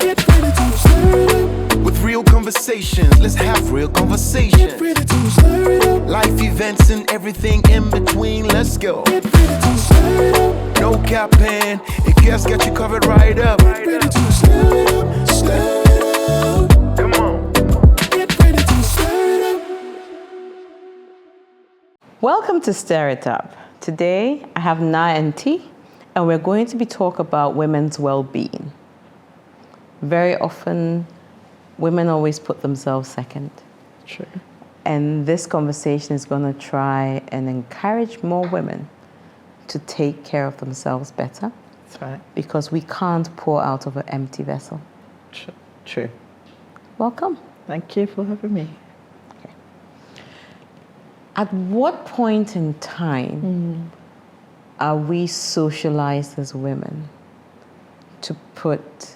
Get ready to stir it up. With real conversations, let's have real conversations. Get ready to stir it up. Life events and everything in between, let's go. Get ready to stir it up. No capping, if gas got you covered right up. Get ready to stir it up. Stir it up. Come on. Get ready to stir it up. Welcome to Stir It Up. Today I have Na and T, and we're going to be talking about women's well-being. Very often, women always put themselves second. True. And this conversation is going to try and encourage more women to take care of themselves better. That's right. Because we can't pour out of an empty vessel. True. Welcome. Thank you for having me. At what point in time are we socialized as women to put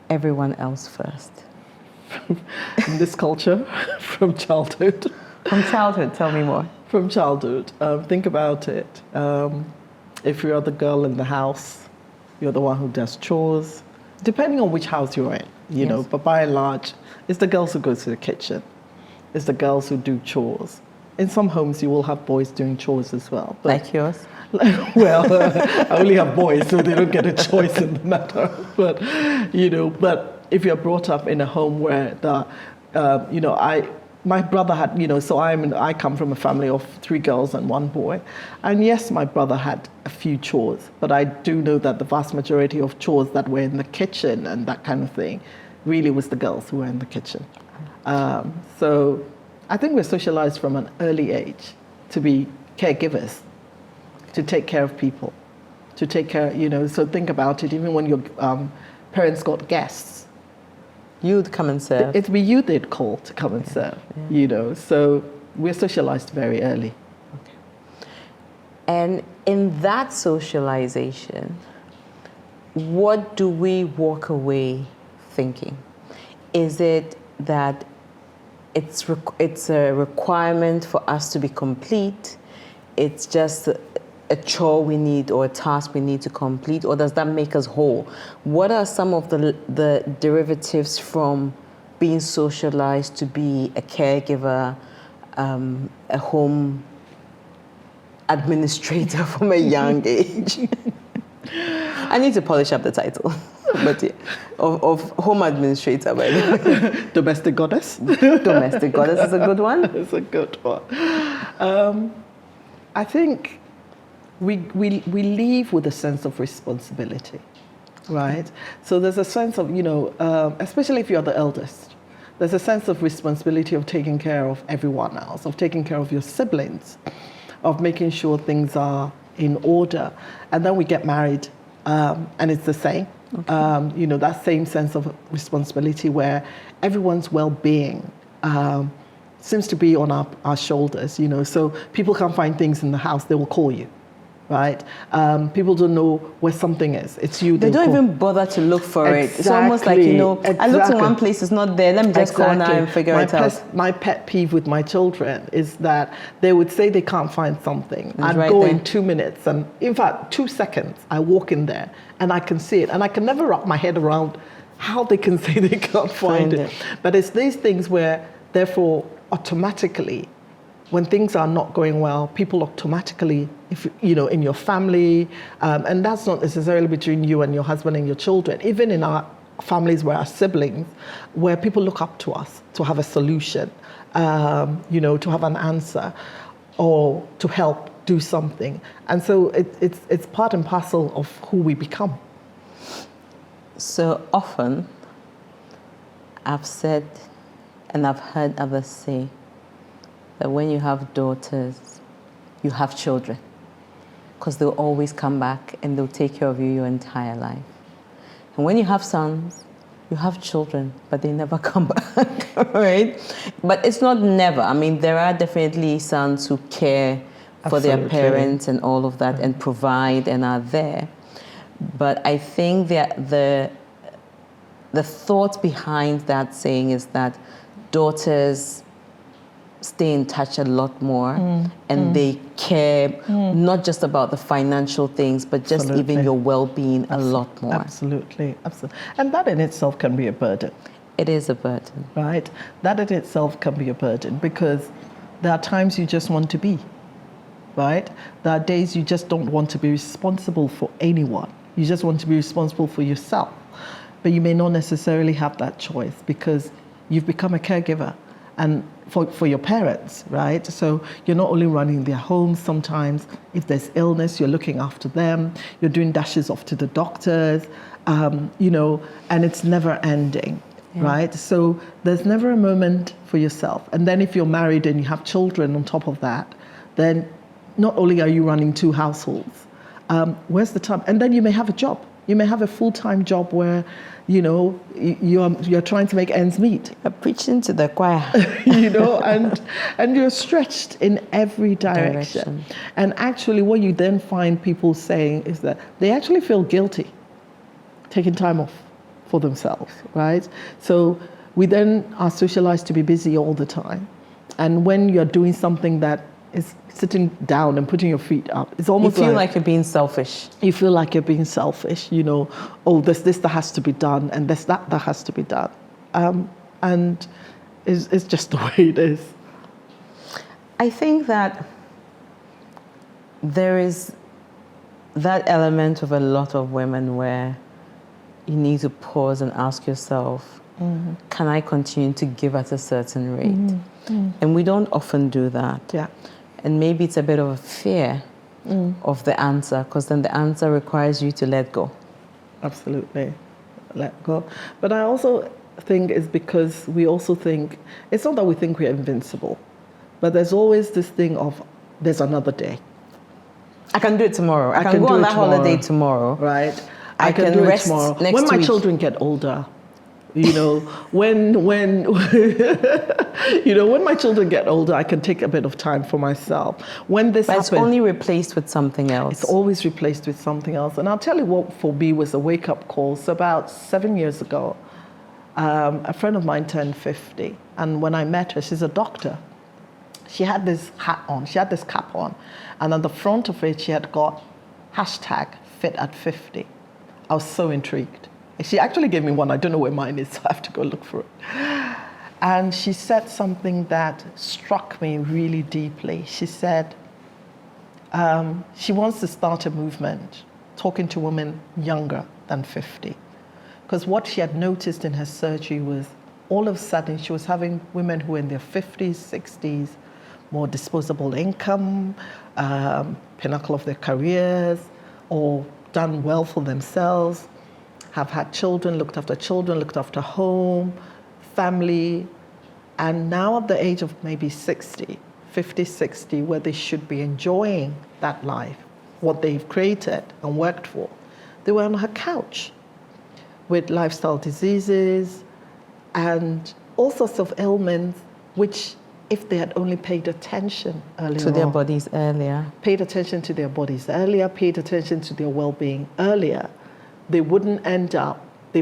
everyone else first? In this culture, from childhood. From childhood, tell me more. From childhood. Think about it. If you're the girl in the house, you're the one who does chores, depending on which house you're in, you know, but by and large, it's the girls who go to the kitchen. It's the girls who do chores. In some homes, you will have boys doing chores as well. But, like yours? Well, I only have boys, so they don't get a choice in the matter. But, you know, but if you're brought up in a home where my brother had, you know, so I come from a family of 3 girls and 1 boy. And yes, my brother had a few chores, but I do know that the vast majority of chores that were in the kitchen and that kind of thing really was the girls who were in the kitchen. So I think we're socialized from an early age to be caregivers, to take care of people, to take care, you know, so think about it, even when your parents got guests. You'd come and serve. It'd be you they'd call to come and serve, you know, so we're socialized very early. Okay. And in that socialization, what do we walk away thinking? Is it that it's a requirement for us to be complete? It's just a chore we need or a task we need to complete, or does that make us whole? What are some of the derivatives from being socialized to be a caregiver, a home administrator from a young age? I need to polish up the title, but yeah, of home administrator, by the way. Domestic goddess? Domestic goddess is a good one. It's a good one. I think we leave with a sense of responsibility, right? So there's a sense of, you know, especially if you're the eldest, there's a sense of responsibility of taking care of everyone else, of taking care of your siblings, of making sure things are in order. And then we get married, and it's the same. Okay. You know, that same sense of responsibility where everyone's well-being seems to be on our shoulders, you know. So people can't find things in the house, they will call you, right? People don't know where something is. It's you. They don't even bother to look for it. It's almost like, you know, I looked in one place, it's not there. Let me just call now and figure it out. My pet peeve with my children is that they would say they can't find something. I'd go in 2 minutes, and in fact, 2 seconds, I walk in there and I can see it. And I can never wrap my head around how they can say they can't find it. But it's these things where, therefore, automatically, when things are not going well, people automatically, if you know, in your family, and that's not necessarily between you and your husband and your children, even in our families where our siblings, where people look up to us to have a solution, you know, to have an answer, or to help do something. And so it's part and parcel of who we become. So often, I've said, and I've heard others say, that when you have daughters, you have children, because they'll always come back and they'll take care of you your entire life. And when you have sons, you have children, but they never come back, right? But it's not never. I mean, there are definitely sons who care for their parents and all of that, and provide and are there. But I think that the thought behind that saying is that daughters stay in touch a lot more, and they care not just about the financial things, but just even your well-being a lot more. Absolutely. And that in itself can be a burden. It is a burden. Right? That in itself can be a burden, because there are times you just want to be, right? There are days you just don't want to be responsible for anyone. You just want to be responsible for yourself. But you may not necessarily have that choice, because you've become a caregiver and for your parents, right? So you're not only running their homes. Sometimes if there's illness, you're looking after them. You're doing dashes off to the doctors, and it's never ending, right? So there's never a moment for yourself. And then if you're married and you have children on top of that, then not only are you running 2 households, where's the time? And then you may have a job. You may have a full-time job where, you're trying to make ends meet. You're preaching to the choir. And you're stretched in every direction. And actually what you then find people saying is that they actually feel guilty taking time off for themselves, right? So we then are socialized to be busy all the time. And when you're doing something that is sitting down and putting your feet up, it's almost you feel like you're being selfish. You feel like you're being selfish, oh, there's this that has to be done, and there's that has to be done. And it's just the way it is. I think that there is that element of a lot of women where you need to pause and ask yourself, can I continue to give at a certain rate? And we don't often do that. Yeah. And maybe it's a bit of a fear of the answer, because then the answer requires you to let go. Absolutely. Let go. But I also think it's because we also think, it's not that we think we're invincible, but there's always this thing of, there's another day. I can do it tomorrow. I can go on that holiday tomorrow. Right. I can do rest it tomorrow. next when my week. children get older, when my children get older, I can take a bit of time for myself. When this happens, it's only replaced with something else. It's always replaced with something else. And I'll tell you what for me was a wake-up call. So about 7 years ago, a friend of mine turned 50. And when I met her, she's a doctor. She had this hat on, she had this cap on. And on the front of it, she had got #FitAt50. I was so intrigued. She actually gave me one. I don't know where mine is, so I have to go look for it. And she said something that struck me really deeply. She said she wants to start a movement talking to women younger than 50. Because what she had noticed in her surgery was all of a sudden she was having women who were in their 50s, 60s, more disposable income, pinnacle of their careers, or done well for themselves, have had children, looked after home, family, and now at the age of maybe 60, 50, 60, where they should be enjoying that life, what they've created and worked for, they were on her couch with lifestyle diseases and all sorts of ailments, which if they had only paid attention earlier to their bodies earlier, paid attention to their bodies earlier, paid attention to their well-being earlier, they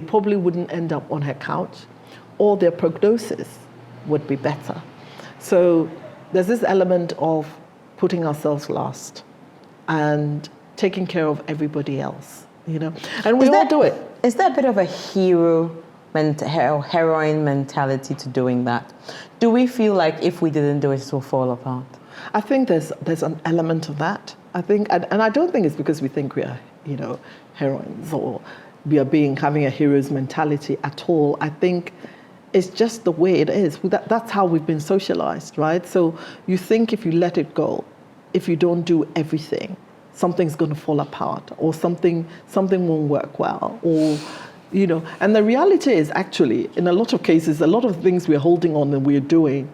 probably wouldn't end up on her couch, or their prognosis would be better. So there's this element of putting ourselves last and taking care of everybody else, and we all do it. Is there a bit of a heroine mentality to doing that? Do we feel like if we didn't do it, it will fall apart? I think there's an element of that. I think, and I don't think it's because we think we are, heroines or we are having a hero's mentality at all. I think it's just the way it is. That's how we've been socialized, right? So you think if you let it go, if you don't do everything, something's going to fall apart, or something won't work well, or and the reality is actually, in a lot of cases, a lot of things we're holding on and we're doing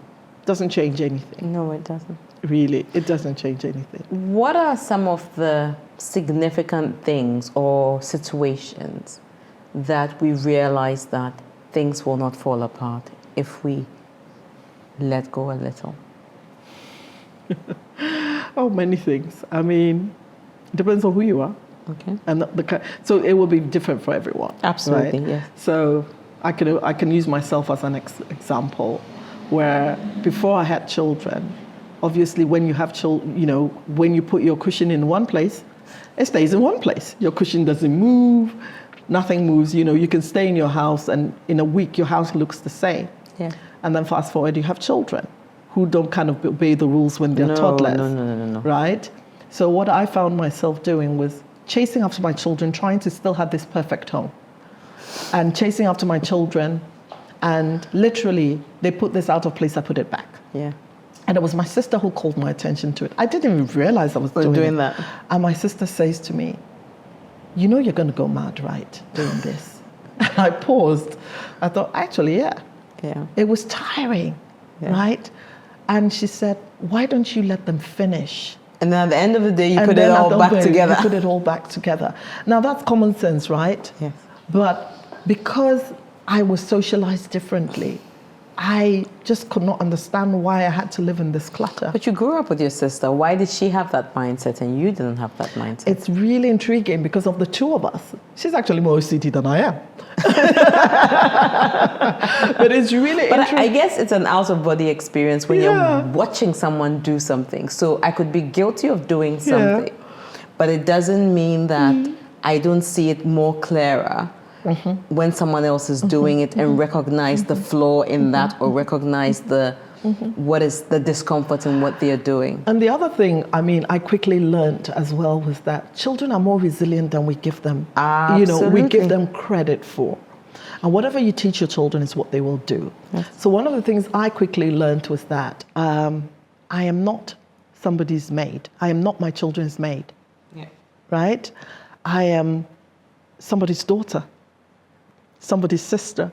doesn't change anything. No, it doesn't. Really, it doesn't change anything. What are some of the significant things or situations that we realize that things will not fall apart if we let go a little? Oh, many things. I mean, it depends on who you are. Okay. And so it will be different for everyone. Absolutely, right? yes. So I can use myself as an example. where before I had children, obviously when you have children, you know, when you put your cushion in one place, it stays in one place. Your cushion doesn't move, nothing moves. You know, you can stay in your house and in a week your house looks the same. Yeah. And then fast forward, you have children who don't kind of obey the rules when they're toddlers. No. Right? So what I found myself doing was chasing after my children, trying to still have this perfect home. And chasing after my children, and literally, they put this out of place, I put it back. Yeah. And it was my sister who called my attention to it. I didn't even realize I was doing that. And my sister says to me, you know you're going to go mad, right, doing this? And I paused. I thought, actually, yeah. Yeah. It was tiring, right? And she said, why don't you let them finish? And then at the end of the day, you put it all back together. You put it all back together. Now, that's common sense, right? Yes. But because I was socialized differently, I just could not understand why I had to live in this clutter. But you grew up with your sister. Why did she have that mindset and you didn't have that mindset? It's really intriguing because of the two of us. She's actually more OCD than I am. But it's really interesting. I guess it's an out-of-body experience when you're watching someone do something. So I could be guilty of doing something, but it doesn't mean that I don't see it more clearer when someone else is doing it and recognize the flaw in that or recognize the what is the discomfort in what they're doing. And the other thing, I mean, I quickly learned as well was that children are more resilient than we give them. Absolutely. You know, we give them credit for. And whatever you teach your children is what they will do. Yes. So one of the things I quickly learned was that I am not somebody's maid. I am not my children's maid. Yeah. Right? I am somebody's daughter, somebody's sister.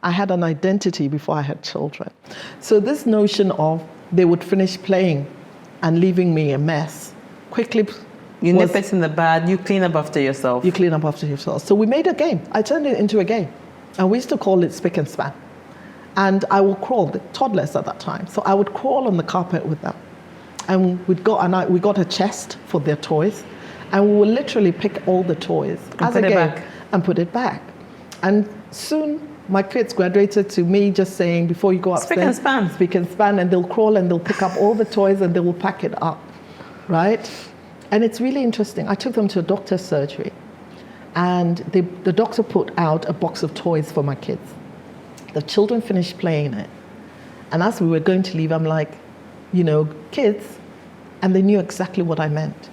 I had an identity before I had children. So this notion of they would finish playing and leaving me a mess quickly. You nip it in the bud, you clean up after yourself. You clean up after yourself. So we made a game. I turned it into a game. And we used to call it spick and span. And I would crawl, the toddlers at that time. So I would crawl on the carpet with them. And we got a chest for their toys. And we would literally pick all the toys as a game and put it back. And soon my kids graduated to me just saying, before you go upstairs, spick and span. Spick and span, and they'll crawl and they'll pick up all the toys and they will pack it up, right? And it's really interesting. I took them to a doctor's surgery, and the doctor put out a box of toys for my kids. The children finished playing it. And as we were going to leave, I'm like, you know, kids, and they knew exactly what I meant.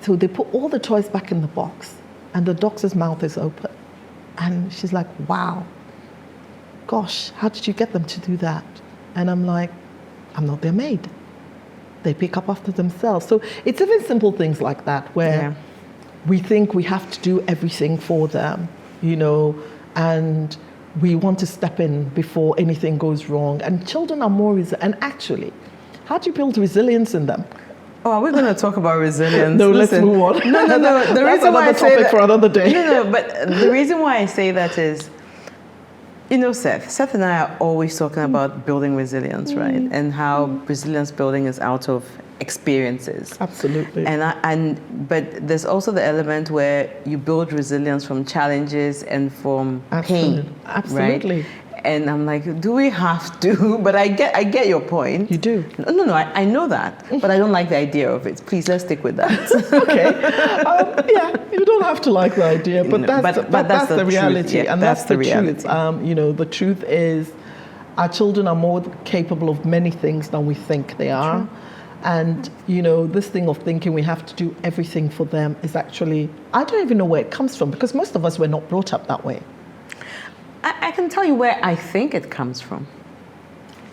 So they put all the toys back in the box, and the doctor's mouth is open. And she's like, wow, gosh, how did you get them to do that? And I'm like, I'm not their maid. They pick up after themselves. So it's even simple things like that where we think we have to do everything for them, you know, and we want to step in before anything goes wrong. And children are more and actually, how do you build resilience in them? Oh, are we going to talk about resilience? No, let's move on. No. The reason why I say topic for another day. No, but the reason why I say that is, you know, Seth and I are always talking about building resilience, right? And how resilience building is out of experiences. Absolutely. But there's also the element where you build resilience from challenges and from pain. Absolutely. Right? And I'm like, do we have to? But I get your point. You do. No, I know that, but I don't like the idea of it. Please, let's stick with that. Okay. Yeah, you don't have to like the idea, but that's the reality, yeah, and that's the reality. truth. You know, the truth is, our children are more capable of many things than we think they are. True. And, you know, this thing of thinking we have to do everything for them is actually, I don't even know where it comes from, because most of us were not brought up that way. I can tell you where I think it comes from.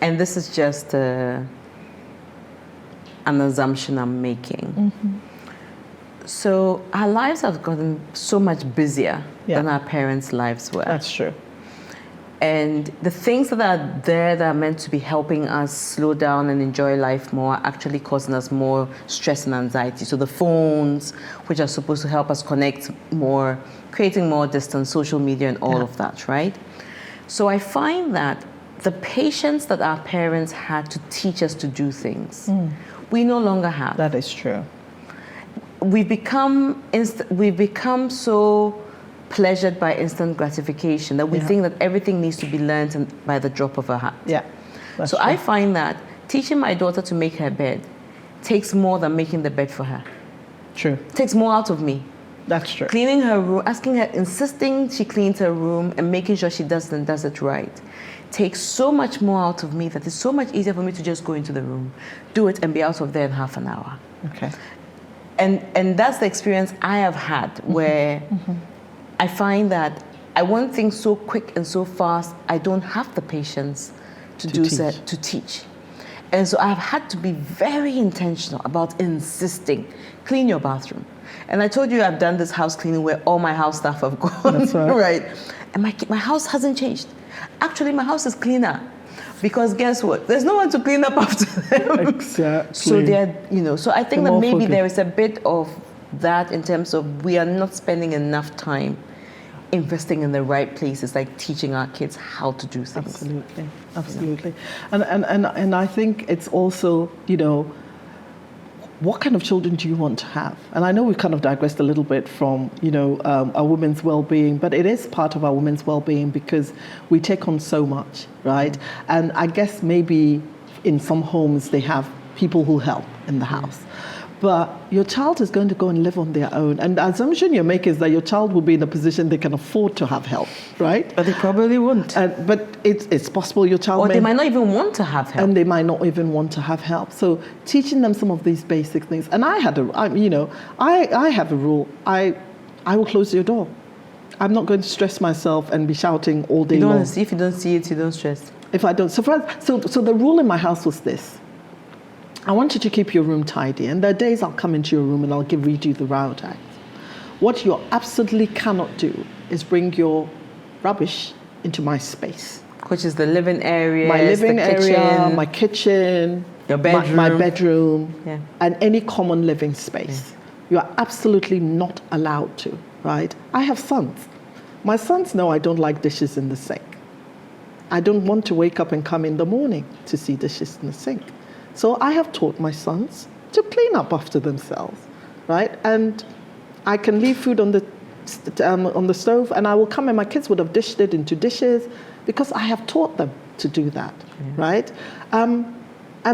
And this is just an assumption I'm making. So our lives have gotten so much busier than our parents' lives were. That's true. And the things that are there that are meant to be helping us slow down and enjoy life more are actually causing us more stress and anxiety. So the phones, which are supposed to help us connect more, creating more distance, social media and all of that, right? So I find that the patience that our parents had to teach us to do things, we no longer have. That is true. We've become so pleasured by instant gratification that we think that everything needs to be learned by the drop of a hat. Yeah. That's so true. I find that teaching my daughter to make her bed takes more than making the bed for her. True. Takes more out of me. That's true. Cleaning her room, asking her, insisting she cleans her room and making sure she does it right takes so much more out of me that it's so much easier for me to just go into the room, do it, and be out of there in half an hour. Okay. And that's the experience I have had where I find that I want things so quick and so fast, I don't have the patience to teach. And so I've had to be very intentional about insisting, clean your bathroom. And I told you I've done this house cleaning where all my house staff have gone. That's right. Right. And my house hasn't changed. Actually, my house is cleaner. Because guess what? There's no one to clean up after them. Exactly. So they're, so I think The that more maybe focus. there is a bit of that in terms of we are not spending enough time investing in the right places, like teaching our kids how to do things. Absolutely, absolutely. And I think it's also, what kind of children do you want to have? And I know we kind of digressed a little bit from, our women's well-being, but it is part of our women's well-being because we take on so much, right? And I guess maybe in some homes they have people who help in the house. But your child is going to go and live on their own. And the assumption you make is that your child will be in a position they can afford to have help, right? But they probably won't. But it's possible your child Or they might not even want to have help. and they might not even want to have help. So teaching them some of these basic things. And I have a rule. I will close your door. I'm not going to stress myself and be shouting all day long. If you don't see it, you don't stress. If I don't. So the rule in my house was this. I want you to keep your room tidy. And there are days I'll come into your room and I'll read you the riot act. What you absolutely cannot do is bring your rubbish into my space. Which is the living area, My living the area, kitchen, my kitchen, your bedroom. my bedroom, Yeah. and any common living space. You are absolutely not allowed to, right? I have sons. My sons know I don't like dishes in the sink. I don't want to wake up and come in the morning to see dishes in the sink. So I have taught my sons to clean up after themselves, right? And I can leave food on the stove, and I will come and my kids would have dished it into dishes because I have taught them to do that, right? And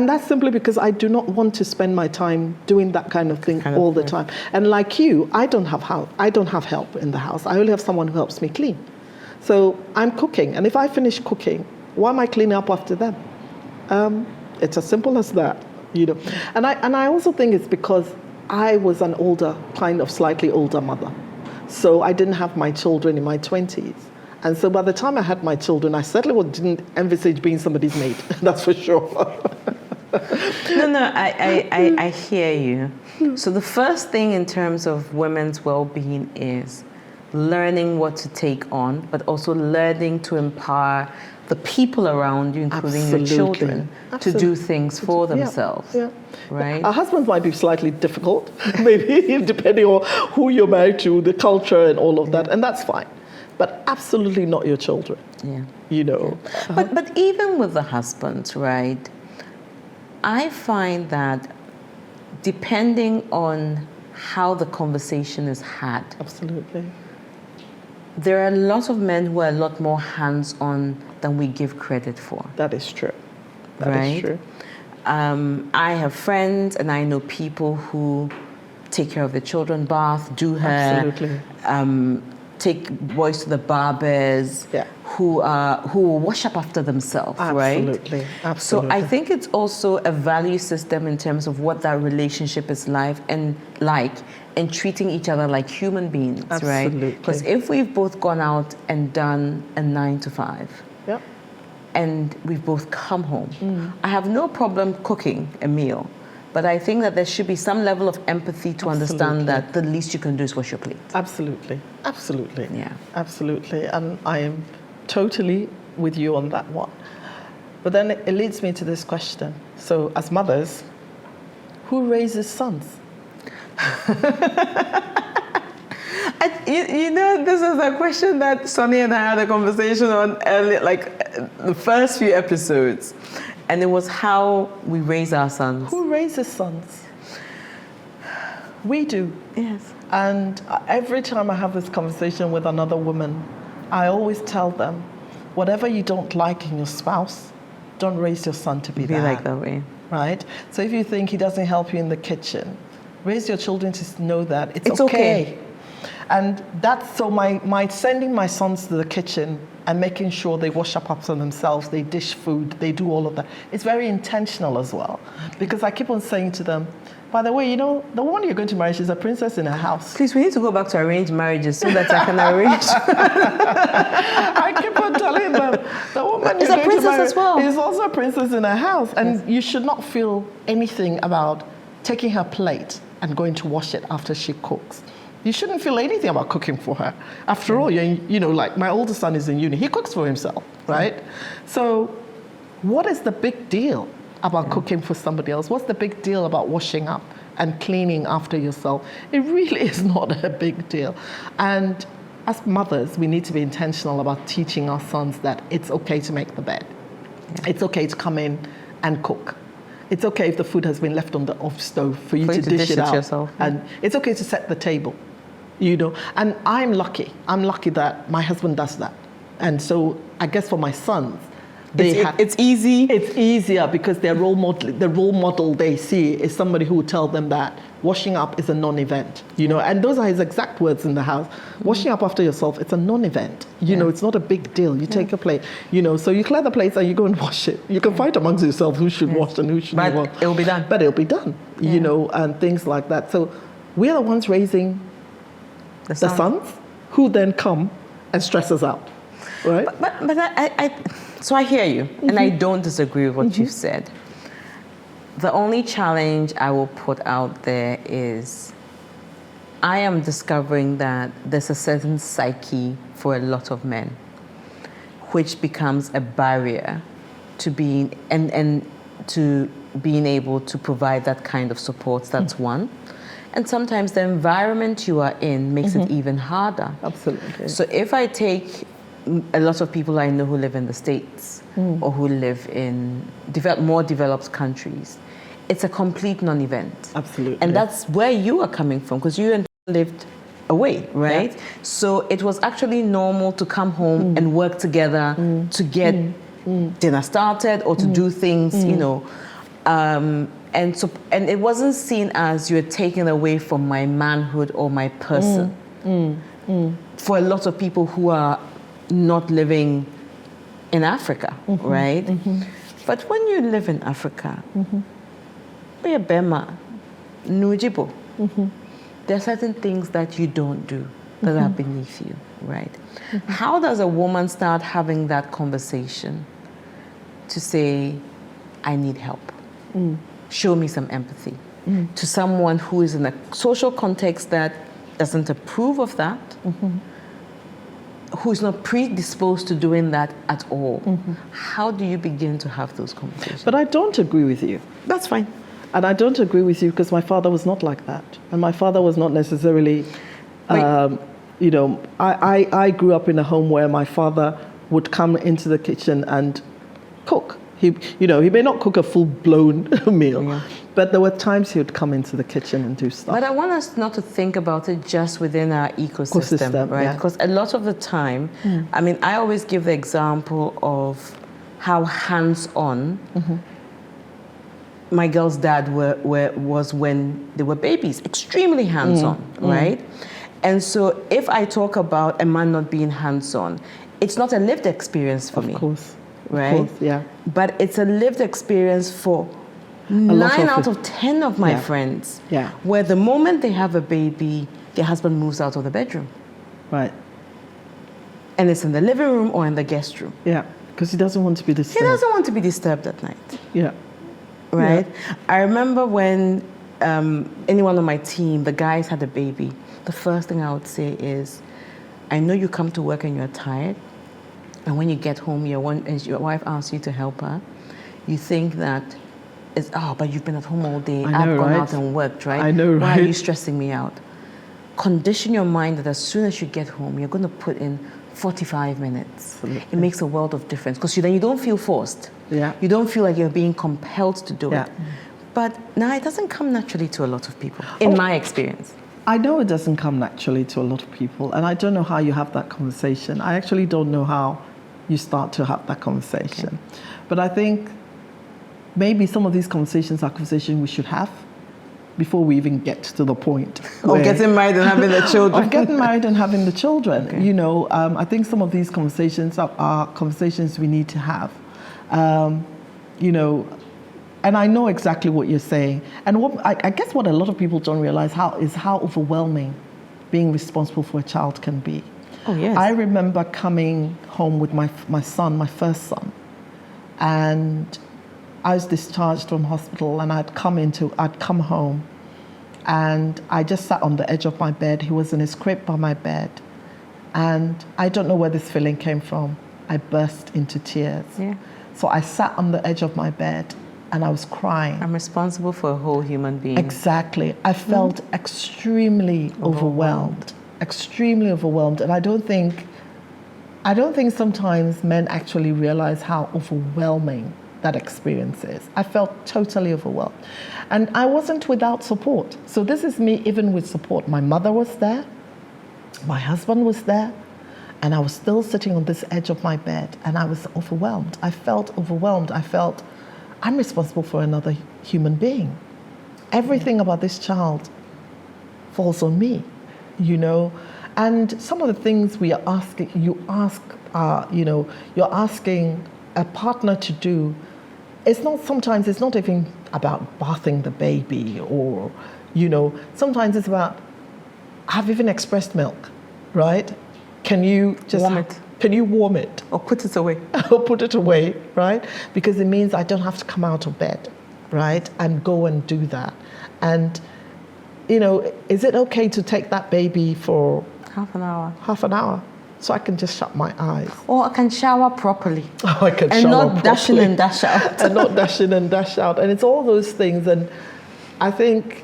that's simply because I do not want to spend my time doing that kind of thing all the time. And like you, I don't have help in the house. I only have someone who helps me clean. So I'm cooking, and if I finish cooking, why am I cleaning up after them? It's as simple as that, And I also think it's because I was an slightly older mother. So I didn't have my children in my 20s. And so by the time I had my children, I certainly didn't envisage being somebody's maid. That's for sure. No, I hear you. So the first thing in terms of women's well-being is learning what to take on, but also learning to empower the people around you, including your children, to do things for themselves. Yeah. Right? Our husbands might be slightly difficult, maybe, depending on who you're married to, the culture and all of that, and that's fine. But absolutely not your children. Yeah. Yeah. But even with the husbands, right, I find that depending on how the conversation is had, absolutely, there are a lot of men who are a lot more hands-on than we give credit for. That is true. That is true. I have friends and I know people who take care of the children, bath, do hair, absolutely, take boys to the barbers, who will wash up after themselves, right? Absolutely. So I think it's also a value system in terms of what that relationship is like and treating each other like human beings, right? Because if we've both gone out and done a 9 to 5, and we've both come home, I have no problem cooking a meal, but I think that there should be some level of empathy to understand that the least you can do is wash your plate. Absolutely. Yeah. Absolutely. And I am totally with you on that one. But then it leads me to this question. So as mothers, who raises sons? This is a question that Sonny and I had a conversation on earlier, the first few episodes. And it was how we raise our sons. Who raises sons? We do. Yes. And every time I have this conversation with another woman, I always tell them, whatever you don't like in your spouse, don't raise your son to be Be like that way. right? So if you think he doesn't help you in the kitchen, raise your children to know that it's okay. And that's so my sending my sons to the kitchen and making sure they wash up after themselves, they dish food, they do all of that. It's very intentional as well. Because I keep on saying to them, by the way, you know, the woman you're going to marry, she's a princess in her house. Please, we need to go back to arranged marriages so that I can arrange. I keep on telling them, the woman is you're a going to princess marry as well. is also a princess in her house. And you should not feel anything about taking her plate and going to wash it after she cooks. You shouldn't feel anything about cooking for her. After all, you know, like my oldest son is in uni. He cooks for himself, right? So what is the big deal about cooking for somebody else? What's the big deal about washing up and cleaning after yourself? It really is not a big deal. And as mothers, we need to be intentional about teaching our sons that it's okay to make the bed. It's okay to come in and cook. It's okay if the food has been left on the off stove for you to dish it out. Yourself. And it's okay to set the table, you know. And I'm lucky that my husband does that. And so I guess for my sons, it's easy. It's easier because the role model they see is somebody who will tell them that washing up is a non-event, you know. And those are his exact words in the house. Washing up after yourself, it's a non-event. You know, it's not a big deal. You take a plate, you know, so you clear the plates and you go and wash it. You can fight amongst yourselves who should wash and who shouldn't wash. But it'll be done. But it'll be done, you know, and things like that. So we're the ones raising the sons who then come and stress us out, right? But so I hear you, and I don't disagree with what you've said. The only challenge I will put out there is I am discovering that there's a certain psyche for a lot of men, which becomes a barrier to being and to being able to provide that kind of support. That's one. And sometimes the environment you are in makes it even harder. Absolutely. So if I take a lot of people I know who live in the States or who live in more developed countries, it's a complete non-event. Absolutely. And that's where you are coming from, because you lived away, right? Yeah. So it was actually normal to come home and work together to get dinner started or to do things, you know. And it wasn't seen as you're taken away from my manhood or my person. For a lot of people who are not living in Africa, right? But when you live in Africa, there are certain things that you don't do that are beneath you, right? How does a woman start having that conversation to say, I need help? Show me some empathy to someone who is in a social context that doesn't approve of that, who's not predisposed to doing that at all. How do you begin to have those conversations? But I don't agree with you. That's fine. And I don't agree with you because my father was not like that. And my father was not necessarily, you know, I grew up in a home where my father would come into the kitchen and cook. He may not cook a full-blown meal, but there were times he would come into the kitchen and do stuff. But I want us not to think about it just within our ecosystem, right? Because a lot of the time, I mean, I always give the example of how hands-on my girl's dad was when they were babies, extremely hands-on, right? And so if I talk about a man not being hands-on, it's not a lived experience for me. Of course. Right? Of course, yeah. But it's a lived experience for 9 out of 10 of my friends. Yeah. Where the moment they have a baby, their husband moves out of the bedroom. Right. And it's in the living room or in the guest room. Yeah, because he doesn't want to be disturbed. He doesn't want to be disturbed at night. Yeah. Right? Yeah. I remember when anyone on my team, the guys had a baby, the first thing I would say is, I know you come to work and you're tired, and when you get home, your wife asks you to help her, you think that it's, but you've been at home all day, I've gone out and worked, right? I know, right? Why are you stressing me out? Condition your mind that as soon as you get home, you're going to put in 45 minutes. Absolutely. It makes a world of difference, because then you don't feel forced. Yeah. You don't feel like you're being compelled to do Yeah. it. But now it doesn't come naturally to a lot of people, in my experience. I know it doesn't come naturally to a lot of people, and I don't know how you have that conversation. I actually don't know how you start to have that conversation. But I think maybe some of these conversations are conversations we should have before we even get to the point of getting married and having the children. Of getting married and having the children. I think some of these conversations are conversations we need to have. And I know exactly what you're saying. And I guess what a lot of people don't realize is how overwhelming being responsible for a child can be. Oh, yes. I remember coming home with my son, my first son, and I was discharged from hospital, and I'd come home, and I just sat on the edge of my bed. He was in his crib by my bed, and I don't know where this feeling came from. I burst into tears. Yeah. So I sat on the edge of my bed, and I was crying. I'm responsible for a whole human being. Exactly. I felt extremely overwhelmed. Extremely overwhelmed, and I don't think sometimes men actually realize how overwhelming that experience is. I felt totally overwhelmed. And I wasn't without support. So this is me even with support. My mother was there, my husband was there, and I was still sitting on this edge of my bed, and I was overwhelmed. I felt overwhelmed. I felt I'm responsible for another human being. Everything about this child falls on me, And some of the things you're asking a partner to do, sometimes it's not even about bathing the baby or, sometimes it's about, have even expressed milk, right? Can you just warm it? Can you warm it? Or put it away? Or put it away, right? Because it means I don't have to come out of bed, right? And go and do that. And, is it okay to take that baby for half an hour? Half an hour. So I can just shut my eyes. Or I can shower properly. Oh, I can and shower not properly. dash in and dash out. And not dash in and dash out. And it's all those things. And I think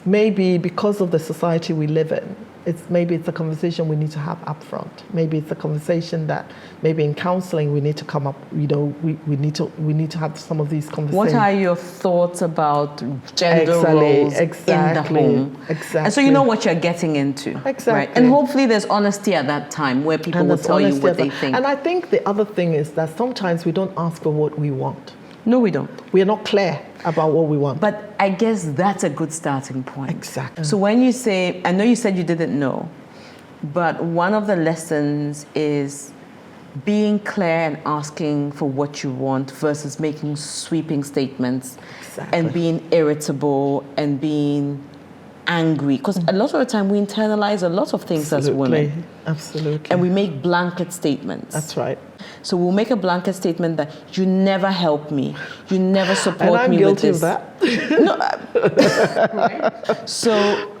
maybe because of the society we live in, it's a conversation we need to have up front. Maybe it's a conversation that maybe in counseling we need to come up, we need to have some of these conversations. What are your thoughts about gender roles in the home? Exactly. And so you know what you're getting into. Exactly. Right? And hopefully there's honesty at that time where people will tell you what they think. And I think the other thing is that sometimes we don't ask for what we want. No, we don't. We are not clear about what we want. But I guess that's a good starting point. Exactly. So when you say, I know you said you didn't know, but one of the lessons is being clear and asking for what you want versus making sweeping statements and being irritable and being angry. Because a lot of the time we internalize a lot of things as women. Absolutely. And we make blanket statements. That's right. So we'll make a blanket statement that you never help me, you never support me with this. And I'm guilty of that. Right? So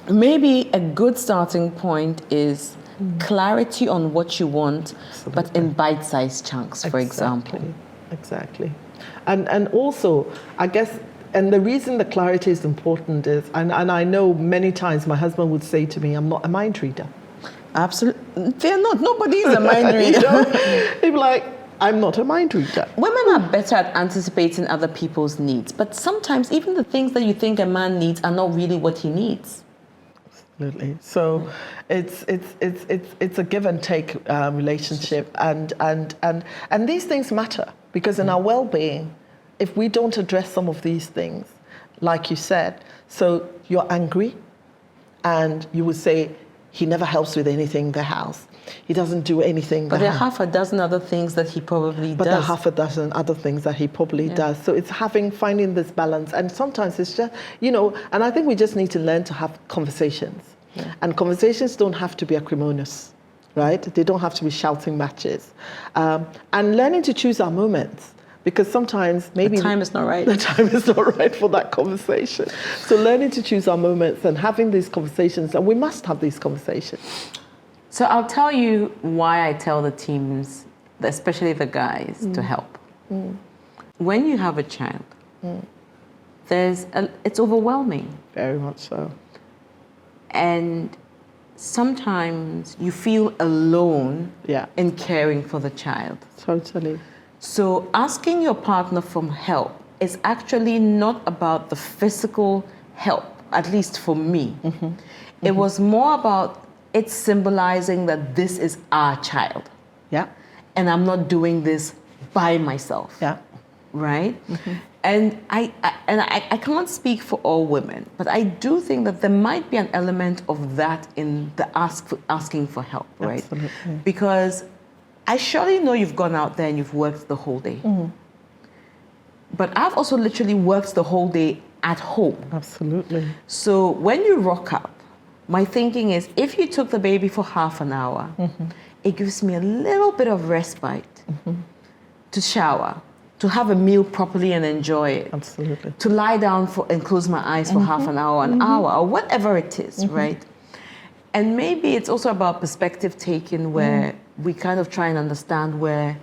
maybe a good starting point is clarity on what you want, but in bite-sized chunks, for example. Exactly. And also, I guess, and the reason the clarity is important is, and I know many times my husband would say to me, I'm not a mind reader. Absolutely. They're not. Nobody is a mind reader. He'd be like, I'm not a mind reader. Women are better at anticipating other people's needs, but sometimes even the things that you think a man needs are not really what he needs. Absolutely. So it's a give and take relationship, and these things matter because in our well-being, if we don't address some of these things, like you said, so you're angry, and you would say, he never helps with anything in the house. He doesn't do anything. But there are half a dozen other things that he probably does. But there are half a dozen other things that he probably does. So it's finding this balance. And sometimes it's just, and I think we just need to learn to have conversations. Yeah. And conversations don't have to be acrimonious, right? They don't have to be shouting matches. And learning to choose our moments. Because sometimes maybe the time is not right. The time is not right for that conversation. So learning to choose our moments and having these conversations, and we must have these conversations. So I'll tell you why I tell the teams, especially the guys, to help. When you have a child, it's overwhelming. Very much so. And sometimes you feel alone in caring for the child. Totally. So asking your partner for help is actually not about the physical help, at least for me. It was more about it symbolizing that this is our child. Yeah. and I'm not doing this by myself. Yeah. Right? And I can't speak for all women, but I do think that there might be an element of that in the asking for help, right? Absolutely. Because I surely know you've gone out there and you've worked the whole day. But I've also literally worked the whole day at home. Absolutely. So when you rock up, my thinking is if you took the baby for half an hour, it gives me a little bit of respite to shower, to have a meal properly and enjoy it. Absolutely. To lie down and close my eyes for half an hour, or whatever it is, right? And maybe it's also about perspective taking where we kind of try and understand where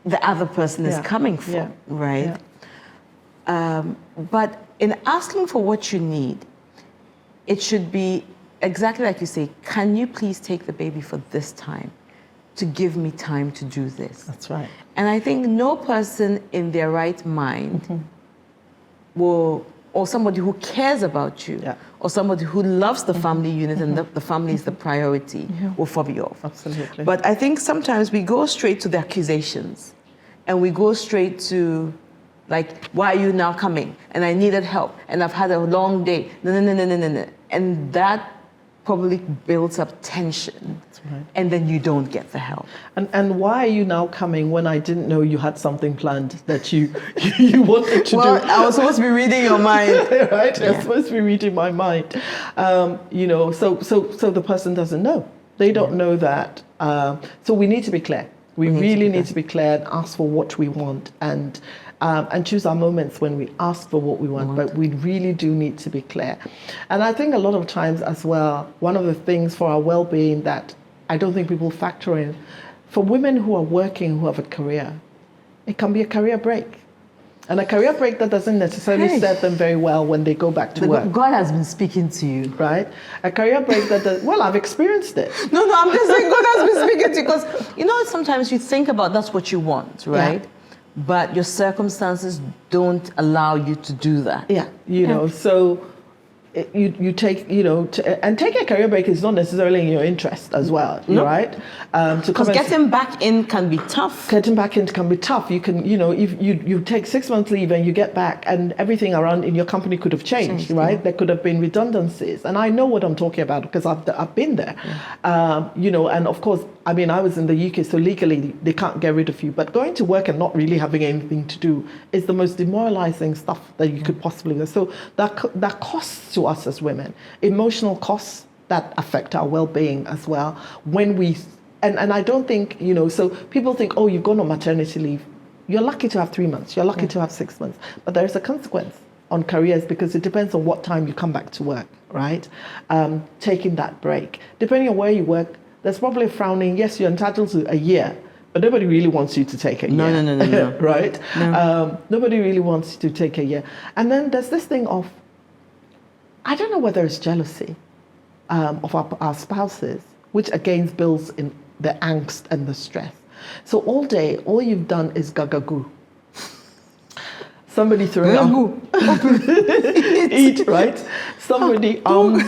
the other person is coming from, right? But in asking for what you need, it should be exactly like you say, can you please take the baby for this time to give me time to do this? That's right. And I think no person in their right mind will, or somebody who cares about you, or somebody who loves the family unit and the family is the priority, will fob you off. Absolutely. But I think sometimes we go straight to the accusations and we go straight to, like, why are you now coming? And I needed help and I've had a long day. No. And that probably builds up tension. That's right. And then you don't get the help. And why are you now coming when I didn't know you had something planned that you wanted to do? Well, I was supposed to be reading your mind. Right? I was supposed to be reading my mind. So the person doesn't know. They don't know that. So we need to be clear. We really need to be clear and ask for what we want and choose our moments when we ask for what we want. But we really do need to be clear. And I think a lot of times as well, one of the things for our well-being that I don't think people factor in, for women who are working, who have a career, it can be a career break. And a career break that doesn't necessarily serve them very well when they go back to work. God has been speaking to you. Right? A career break that does, well, I've experienced it. No, I'm just saying God has been speaking to you because, sometimes you think about that's what you want, right? Yeah. But your circumstances don't allow you to do that. Yeah, so you take, and taking a career break is not necessarily in your interest as well, right? Because getting back in can be tough. Getting back in can be tough. You can, if you take 6 months leave and you get back and everything around in your company could have changed, right? Yeah. There could have been redundancies. And I know what I'm talking about because I've been there, and of course, I was in the UK, so legally they can't get rid of you. But going to work and not really having anything to do is the most demoralizing stuff that you could possibly do. So that costs to us as women, emotional costs that affect our well-being as well. When we, and I don't think, so people think, oh, you've gone on maternity leave. You're lucky to have 3 months. You're lucky to have 6 months. But there is a consequence on careers because it depends on what time you come back to work, right? Taking that break. Depending on where you work, there's probably a frowning, yes, you're entitled to a year, but nobody really wants you to take a year. No. Right? No. Nobody really wants you to take a year. And then there's this thing of, I don't know whether it's jealousy of our spouses, which again builds in the angst and the stress. So all day, all you've done is gagagoo. Somebody throwing up. Eat, right? Somebody all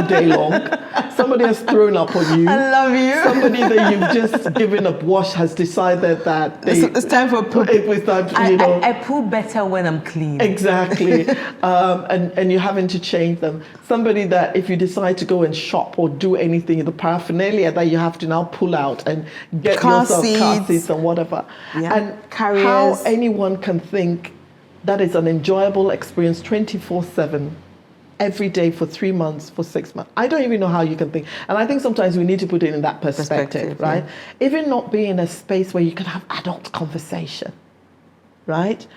day long. Somebody has thrown up on you. I love you. Somebody that you've just given a wash has decided that it's time for poop. It was time to, I poop better when I'm clean. Exactly. And you're having to change them. Somebody that if you decide to go and shop or do anything, the paraphernalia that you have to now pull out and get yourself car seats and whatever. Yeah. And Carriers. How anyone can think that is an enjoyable experience 24/7 every day for 3 months, for 6 months. I don't even know how you can think. And I think sometimes we need to put it in that perspective, right? Yeah. Even not being in a space where you can have adult conversation, right?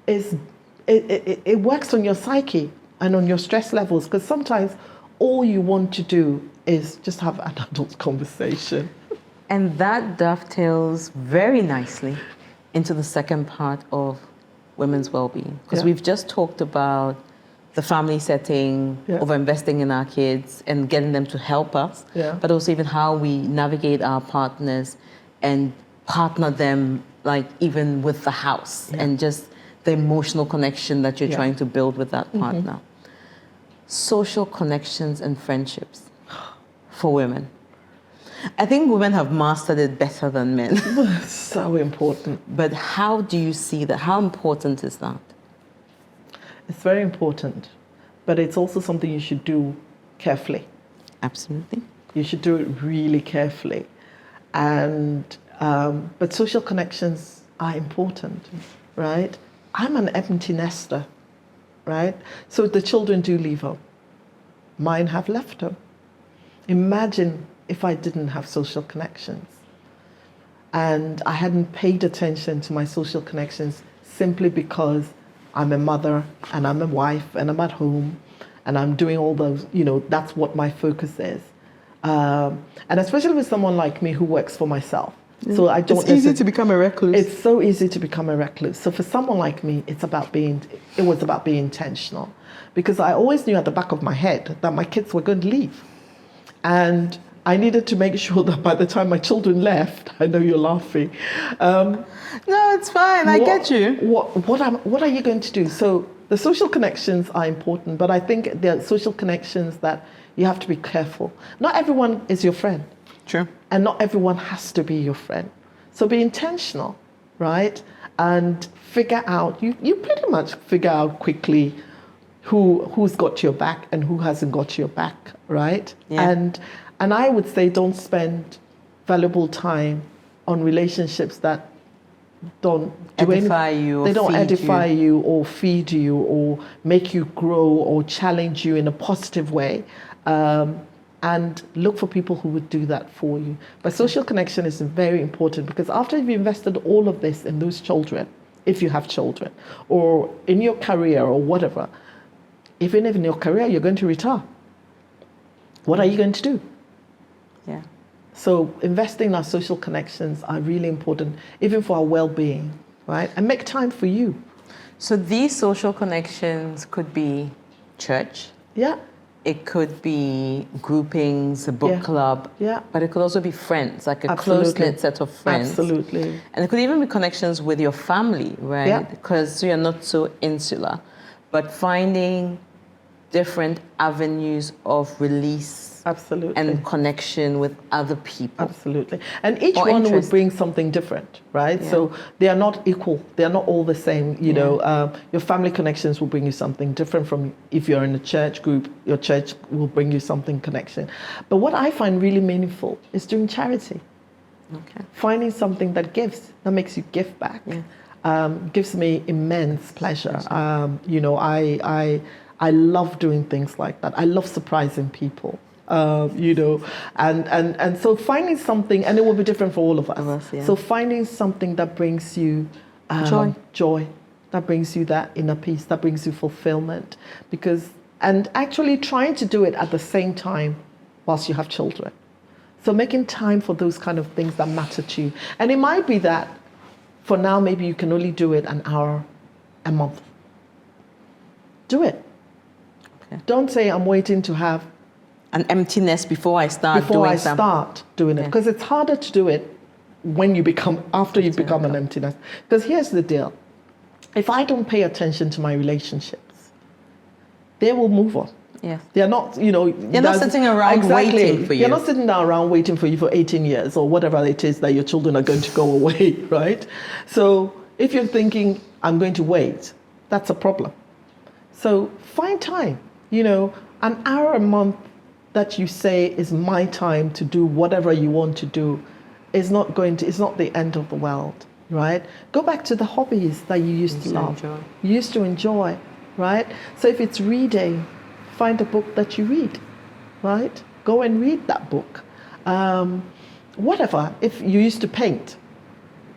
It works on your psyche and on your stress levels because sometimes all you want to do is just have an adult conversation. And that dovetails very nicely into the second part of women's well-being because we've just talked about the family setting, of investing in our kids and getting them to help us, but also even how we navigate our partners and partner them, like even with the house and just the emotional connection that you're trying to build with that partner. Social connections and friendships for women. I think women have mastered it better than men. So important. But how do you see that? How important is that? It's very important, but it's also something you should do carefully. Absolutely. You should do it really carefully. And but social connections are important, right? I'm an empty nester, right? So the children do leave home. Mine have left home. Imagine if I didn't have social connections and I hadn't paid attention to my social connections simply because I'm a mother and I'm a wife and I'm at home and I'm doing all those, that's what my focus is. And especially with someone like me who works for myself. So I don't. It's easy to become a recluse. It's so easy to become a recluse. So for someone like me, it was about being intentional, because I always knew at the back of my head that my kids were going to leave, and I needed to make sure that by the time my children left, I know you're laughing. No, it's fine. I get you. What are you going to do? So the social connections are important, but I think there are social connections that you have to be careful. Not everyone is your friend. True. And not everyone has to be your friend. So be intentional, right? And figure out, you pretty much figure out quickly who's got your back and who hasn't got your back, right? Yeah. And I would say don't spend valuable time on relationships that don't do edify you or they don't feed edify you or feed you or make you grow or challenge you in a positive way. And look for people who would do that for you. But social connection is very important, because after you've invested all of this in those children, if you have children, or in your career or whatever, even if in your career you're going to retire, what are you going to do? Yeah. So investing in our social connections are really important, even for our well-being, right? And make time for you. So these social connections could be church. Yeah. It could be groupings, a book club. Yeah. But it could also be friends, like a Absolutely. close-knit set of friends. Absolutely. And it could even be connections with your family, right? Yeah. Because you're not so insular. But finding different avenues of release. Absolutely. And connection with other people. Absolutely. And each Or one would interest. bring something different, right? Yeah. So they are not equal. They are not all the same. You know, your family connections will bring you something different from if you're in a church group, your church will bring you something connection. But what I find really meaningful is doing charity. Okay. Finding something that gives, that makes you give back. Yeah. Gives me immense pleasure. You know, I love doing things like that. I love surprising people. You know, and so finding something, and it will be different for all of us. Yeah. So finding something that brings you joy, that brings you that inner peace, that brings you fulfillment, and actually trying to do it at the same time whilst you have children. So making time for those kind of things that matter to you, and it might be that for now maybe you can only do it an hour a month. Do it. Okay. Don't say I'm waiting to have an emptiness before I start doing it, because it's harder to do it when you become, after you become an empty nest. Because here's the deal: if I don't pay attention to my relationships, they will move on. Yes. They're not, you know, they're not sitting around waiting for you. They're not sitting around waiting for you for 18 years or whatever it is that your children are going to go away, right? So if you're thinking I'm going to wait, that's a problem. So find time, you know, an hour a month that you say is my time to do whatever you want to do it's not the end of the world, right? Go back to the hobbies that you used to love. You used to enjoy, right? So if it's reading, find a book that you read, right? Go and read that book. Whatever, if you used to paint,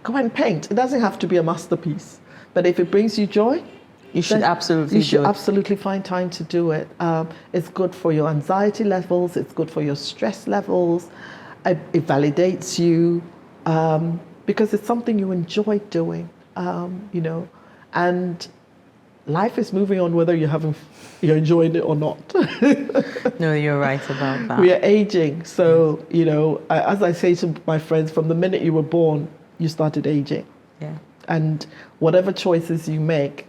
go and paint. It doesn't have to be a masterpiece, but if it brings you joy, you should absolutely find time to do it. It's good for your anxiety levels. It's good for your stress levels. It validates you because it's something you enjoy doing, you know. And life is moving on whether you're enjoying it or not. No, you're right about that. We are aging, so you know. As I say to my friends, from the minute you were born, you started aging. Yeah. And whatever choices you make,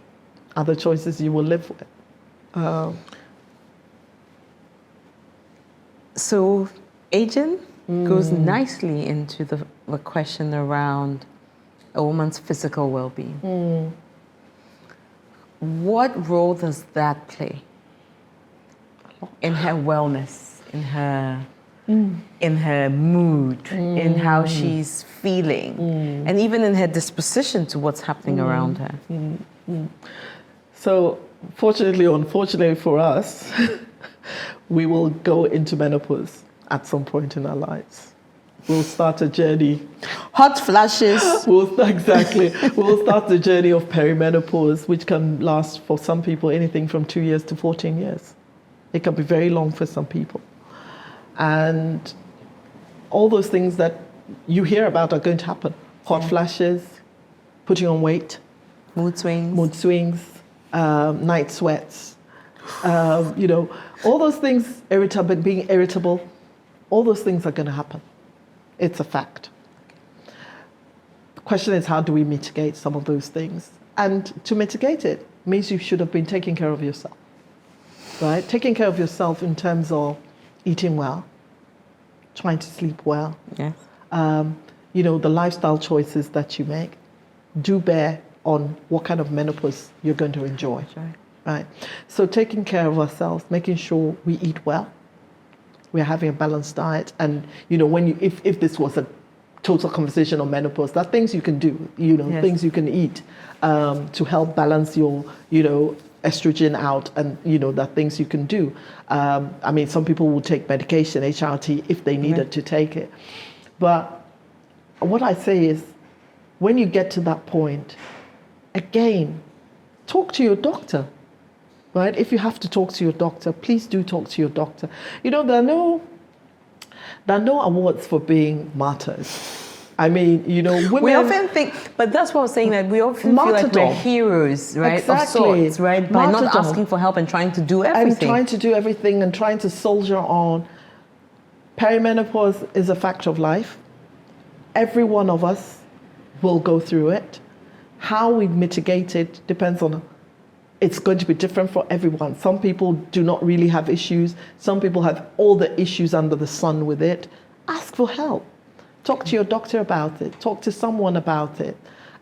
are the choices you will live with. So, aging, goes nicely into the question around a woman's physical well-being. What role does that play in her wellness, in her mood, in how she's feeling, and even in her disposition to what's happening around her? So, fortunately or unfortunately for us, we will go into menopause at some point in our lives. We'll start a journey. Hot flashes. We'll start the journey of perimenopause, which can last for some people anything from 2 years to 14 years. It can be very long for some people. And all those things that you hear about are going to happen. Hot flashes, putting on weight. Mood swings. Night sweats. All those things, being irritable, all those things are going to happen. It's a fact. The question is, how do we mitigate some of those things? And to mitigate it means you should have been taking care of yourself, right? Taking care of yourself in terms of eating well, trying to sleep well. Yes. The lifestyle choices that you make do bear on what kind of menopause you're going to enjoy. Right. So taking care of ourselves, making sure we eat well, we're having a balanced diet, and if this was a total conversation on menopause, there are things you can do, things you can eat to help balance your, estrogen out, and there are things you can do. Some people will take medication, HRT, if they needed to take it. But what I say is, when you get to that point, again, talk to your doctor. Right? If you have to talk to your doctor, please do talk to your doctor. There are no awards for being martyrs. Women. We often think, but that's what I was saying, that we often feel like we're heroes, right? Exactly. Of sorts, right? By not asking for help and trying to do everything. And trying to soldier on. Perimenopause is a fact of life. Every one of us will go through it. How we mitigate it depends on. It's going to be different for everyone. Some people do not really have issues. Some people have all the issues under the sun with it. Ask for help. Talk to your doctor about it. Talk to someone about it.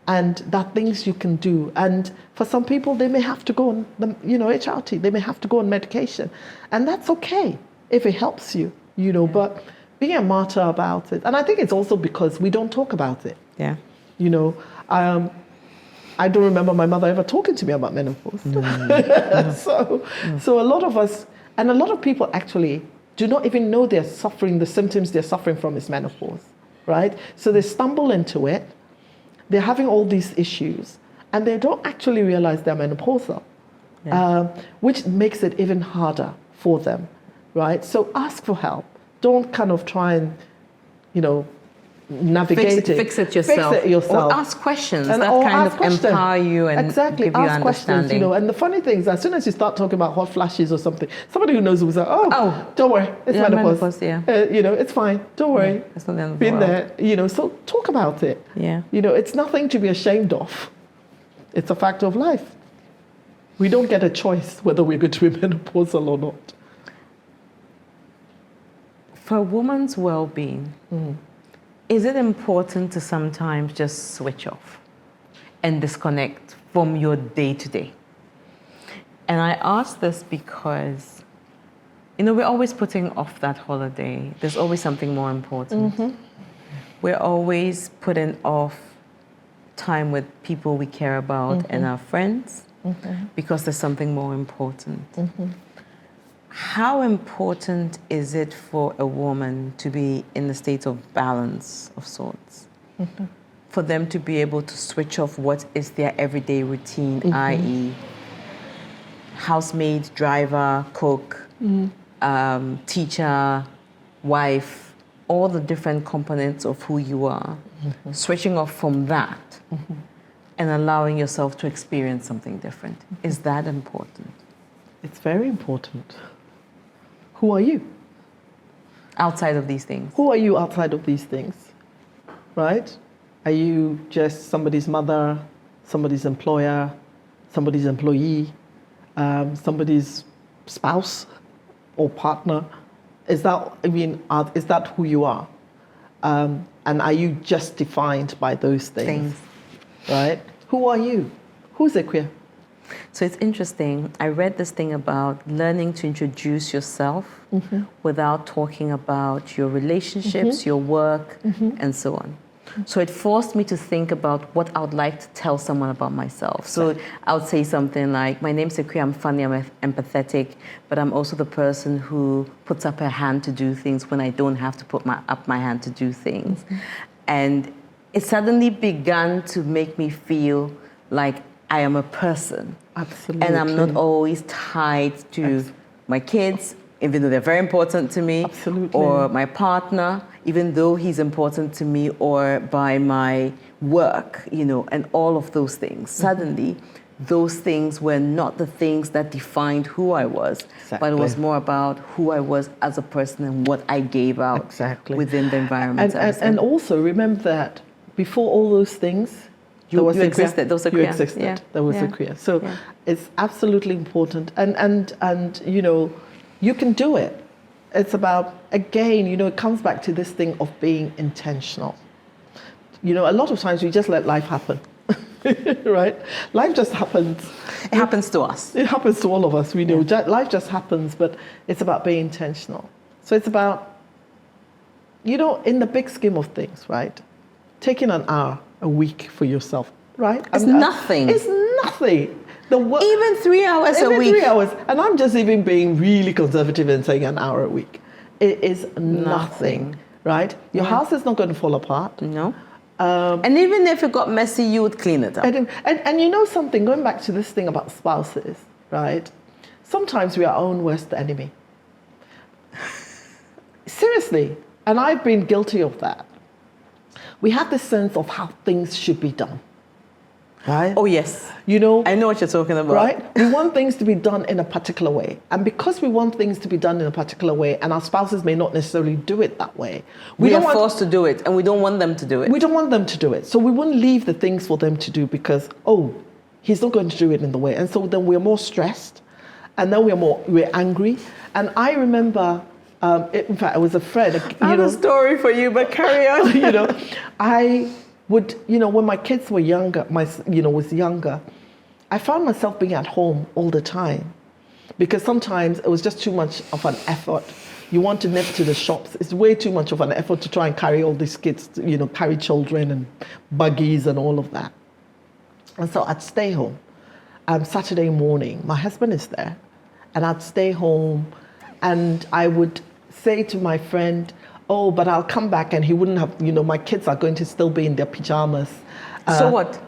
And there are things you can do. And for some people, they may have to go on, HRT. They may have to go on medication. And that's okay if it helps you, But being a martyr about it. And I think it's also because we don't talk about it. Yeah. I don't remember my mother ever talking to me about menopause. So a lot of us, and a lot of people actually do not even know they're suffering, the symptoms they're suffering from is menopause, right? So they stumble into it, they're having all these issues, and they don't actually realize they're menopausal, which makes it even harder for them, right? So ask for help. Don't kind of try and, navigate fix it yourself. Or ask questions that kind of empower you and give you ask understanding. Questions, And the funny thing is, as soon as you start talking about hot flashes or something, somebody who knows will say, don't worry, it's menopause. It's fine, don't worry. It's not the end of the Been world. there, so talk about it. Yeah. It's nothing to be ashamed of. It's a fact of life. We don't get a choice whether we're going to be menopausal or not. For a woman's well-being, is it important to sometimes just switch off and disconnect from your day-to-day? And I ask this because, we're always putting off that holiday. There's always something more important. We're always putting off time with people we care about and our friends because there's something more important. How important is it for a woman to be in a state of balance of sorts? For them to be able to switch off what is their everyday routine, i.e. housemaid, driver, cook, teacher, wife, all the different components of who you are, switching off from that and allowing yourself to experience something different. Is that important? It's very important. Who are you? Outside of these things. Who are you outside of these things? Right? Are you just somebody's mother, somebody's employer, somebody's employee, somebody's spouse or partner? Is that who you are? And are you just defined by those things? Right? Who are you? Who's a queer? So it's interesting. I read this thing about learning to introduce yourself without talking about your relationships, your work, and so on. So it forced me to think about what I would like to tell someone about myself. So I would say something like, my name's Akria, I'm funny, I'm empathetic, but I'm also the person who puts up her hand to do things when I don't have to put up my hand to do things. And it suddenly began to make me feel like I am a person. Absolutely. And I'm not always tied to my kids, even though they're very important to me. Absolutely. Or my partner, even though he's important to me, or by my work, and all of those things. Suddenly, those things were not the things that defined who I was, but it was more about who I was as a person and what I gave out within the environment. And also remember that before all those things, you existed. Those are queer. You existed. Yeah. There was a queer. So it's absolutely important. And you can do it. It's about, again, it comes back to this thing of being intentional. A lot of times we just let life happen, right? Life just happens. It happens to us. It happens to all of us. We know life just happens, but it's about being intentional. So it's about, in the big scheme of things, right? Taking an hour a week for yourself, right? It's nothing. It's nothing. Even 3 hours a week. 3 hours. And I'm just even being really conservative and saying an hour a week. It is nothing, right? Your house is not going to fall apart. No. And even if it got messy, you would clean it up. And you know something, going back to this thing about spouses, right? Sometimes we are our own worst enemy. Seriously. And I've been guilty of that. We have this sense of how things should be done. Right? Oh, yes. I know what you're talking about. Right? We want things to be done in a particular way. And because we want things to be done in a particular way, and our spouses may not necessarily do it that way, we are forced to do it, and we don't want them to do it. We don't want them to do it. So we won't leave the things for them to do because, he's not going to do it in the way. And so then we're more stressed, and then we're angry. And I remember, in fact, I was afraid. I have a story for you, but carry on. I would, when my kids were younger, was younger, I found myself being at home all the time because sometimes it was just too much of an effort. You want to nip to the shops. It's way too much of an effort to try and carry all these kids, carry children and buggies and all of that. And so I'd stay home. Saturday morning, my husband is there, and I'd stay home, and I would say to my friend, but I'll come back, and he wouldn't have, my kids are going to still be in their pajamas. So what?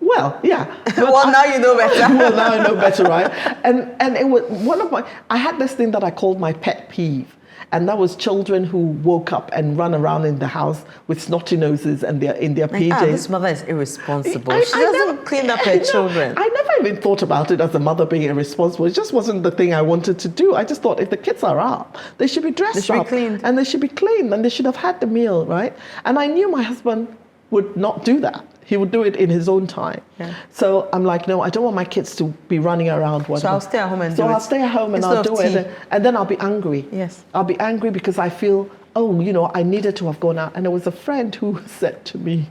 Well, yeah. Well, now you know better. Well, now I know better, right? And it was I had this thing that I called my pet peeve. And that was children who woke up and run around in the house with snotty noses and they're in their PJs. This mother is irresponsible. She doesn't clean up her children. I never even thought about it as a mother being irresponsible. It just wasn't the thing I wanted to do. I just thought if the kids are up, they should be dressed up. And they should be clean and they should have had the meal, right? And I knew my husband would not do that. He would do it in his own time. Yeah. So I'm like, no, I don't want my kids to be running around. Whatever. So I'll stay at home and do it. So I'll stay at home and I'll do it. And then I'll be angry. Yes. I'll be angry because I feel, I needed to have gone out. And there was a friend who said to me,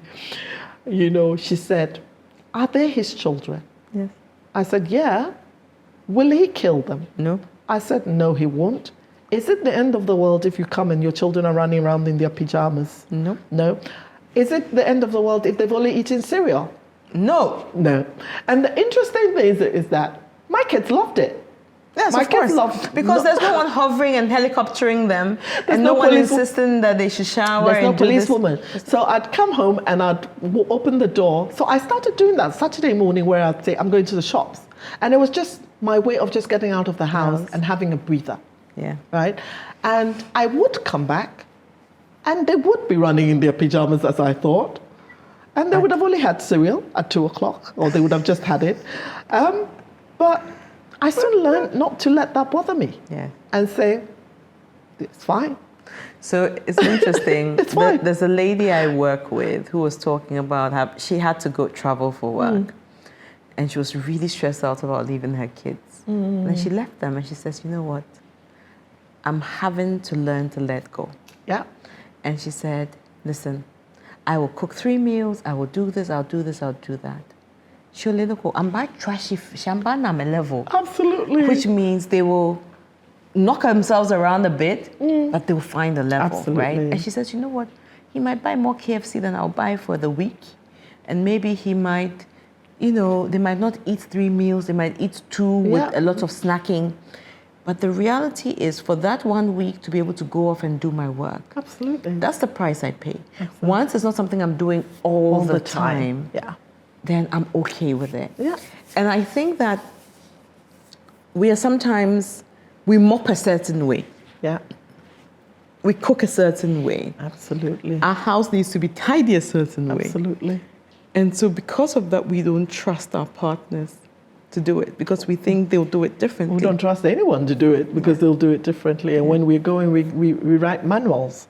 she said, are they his children? Yes. I said, yeah. Will he kill them? No. I said, no, he won't. Is it the end of the world if you come and your children are running around in their pajamas? No. No. Is it the end of the world if they've only eaten cereal? No. No. And the interesting thing is that my kids loved it. Yes, my of course. Kids loved because there's no one hovering and helicoptering them, and no one insisting that they should shower. There's no policewoman. So I'd come home and I'd open the door. So I started doing that Saturday morning where I'd say, I'm going to the shops. And it was just my way of just getting out of the house and having a breather. Yeah. Right? And I would come back. And they would be running in their pajamas, as I thought. And they would have only had cereal at 2:00, or they would have just had it. But I still learned not to let that bother me. Yeah. And say, it's fine. So it's interesting. It's fine. There's a lady I work with who was talking about how she had to go travel for work. And she was really stressed out about leaving her kids. And then she left them and she says, you know what? I'm having to learn to let go. Yeah. And she said, listen, I will cook 3 meals, I will do this, I'll do this, I'll do that. Surely look, I'm by trashy shambana level. Absolutely. Which means they will knock themselves around a bit, but they'll find a level, Absolutely. right? And she says, you know what? He might buy more KFC than I'll buy for the week. And maybe he might, they might not eat 3 meals, they might eat 2 with a lot of snacking. But the reality is for that 1 week to be able to go off and do my work. Absolutely. That's the price I pay. Absolutely. Once it's not something I'm doing all the time, yeah, then I'm okay with it. Yeah. And I think that we mop a certain way. Yeah. We cook a certain way. Absolutely. Our house needs to be tidy a certain way. Absolutely. And so because of that, we don't trust our partners to do it because we think they'll do it differently. We don't trust anyone to do it because they'll do it differently. And when we're going, we write manuals